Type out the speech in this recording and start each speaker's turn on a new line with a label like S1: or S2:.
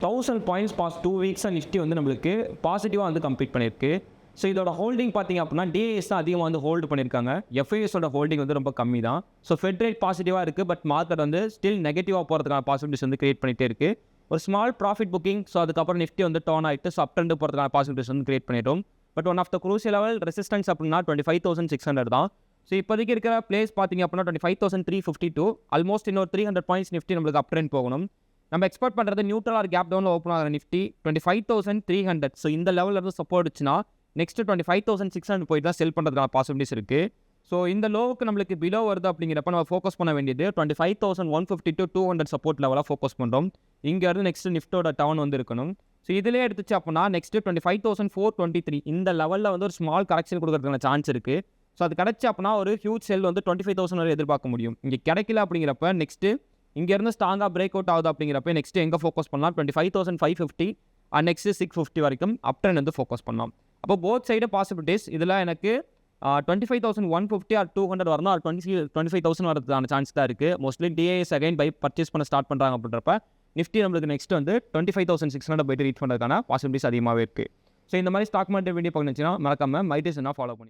S1: 1000 points past 2 வீக்ஸாக Nifty வந்து நம்மளுக்கு பாசிட்டிவாக வந்து கம்ப்ளீட் பண்ணியிருக்கு. ஸோ இதோட ஹோல்டிங் பார்த்திங்க அப்படின்னா டிஏஎஸ் தான் அதிகமாக வந்து ஹோல்டு பண்ணியிருக்காங்க. எஃப்ஐஎஸோட ஹோல்டிங் வந்து ரொம்ப கம்மி தான். ஸோ ஃபெட் ரேட் பாசிட்டிவாக இருக்குது, பட் மார்க்கெட் வந்து ஸ்டில் நெகட்டிவாக போகிறதுக்கான பாசிபிலிட்டிஸ் வந்து கிரியேட் பண்ணிகிட்டே இருக்குது. ஒரு ஸ்மால் ப்ராஃபிட் புக்கிங், ஸோ அதுக்கப்புறம் நிஃப்டி வந்து டர்ன் ஆகிட்டு ஸோ அப் ட்ரெண்ட் போகிறதுக்கான பாசிபிலிட்டிஸ் வந்து கிரியேட் பண்ணிட்டோம். But one of the crucial level resistance அப்படின்னா 25,600 தான். ஸோ இப்போதைக்கு இருக்கிற பிளேஸ் பார்த்திங்க அப்படின்னா 25,352. ஆல்மோஸ்ட் இன்னொரு 300 பாயிண்ட்ஸ் நிஃப்டி நம்மளுக்கு அப் ட்ரெண்ட் போகணும். நம்ம எக்ஸ்பெக்ட் பண்ணுறது நியூட்ரல் ஆர் கேப் டவுனில் ஓப்பன் ஆகிற நிஃப்டி 25,300. ஸோ இந்த லெவலில் இருந்து சப்போர்ட் வச்சுன்னா நெக்ஸ்ட்டு 25,600 போயிட்டு தான் செல் பண்ணுறதுக்கான பாசிபிலிட்டிஸ் இருக்குது. ஸோ இந்த லோவுக்கு நம்மளுக்கு பிலோ வருது அப்படிங்கிறப்ப நம்ம ஃபோக்கஸ் பண்ண வேண்டியது 25,150 to 200 சப்போர்ட் லெவலாக ஃபோக்கஸ் பண்ணுறோம். இங்கேருந்து நெக்ஸ்ட்டு நிஃப்டோட டவுன் வந்து இருக்கணும். ஸோ இதிலே எடுத்துச்சு அப்படின்னா நெக்ஸ்ட்டு 25,423 இந்த லெவலில் வந்து ஒரு ஸ்மால் கரெக்ஷன் கொடுக்கறதுக்கான சான்ஸ் இருக்குது. ஸோ அது கிடச்சி அப்படின்னா ஒரு ஹியூஜ் செல் வந்து 25,000 வரை எதிர்பார்க்க முடியும். இங்கே கிடைக்கல அப்படிங்கிறப்ப நெக்ஸ்ட்டு இங்கேருந்து ஸ்ட்ராங்காக பிரேக் அவுட் ஆகுது அப்படிங்கிறப்ப நெக்ஸ்ட்டு எங்கே ஃபோக்கஸ் பண்ணலாம் 25,550 அண்ட் நெக்ஸ்ட்டு 650 வரைக்கும் அப் ட்ரெண்ட் வந்து ஃபோக்கஸ் பண்ணலாம். அப்போ போத் சைடு பாசிபிலிட்டிஸ் இதில் எனக்கு 25,150 ஆர் 200 வரணும், ஆர் 25,000 வரதுக்கான சான்ஸ் தான் இருக்குது. Mostly DAS again buy purchase பண்ண ஸ்டார்ட் பண்ணுறாங்க அப்படின்றப்ப நிஃப்டி நம்மளுக்கு நெக்ஸ்ட் வந்து 25,600 போய்ட்டு ரீச் பண்ணுறதுக்கான பாசிபிலிட்டிஸ் அதிகமாகவே இருக்குது. ஸோ இந்த மாதிரி ஸ்டாக் மார்க்கெட் வீடியோ பார்க்கணுச்சுன்னா மறக்காமல் மைடிஸ்னா ஃபாலோ பண்ணி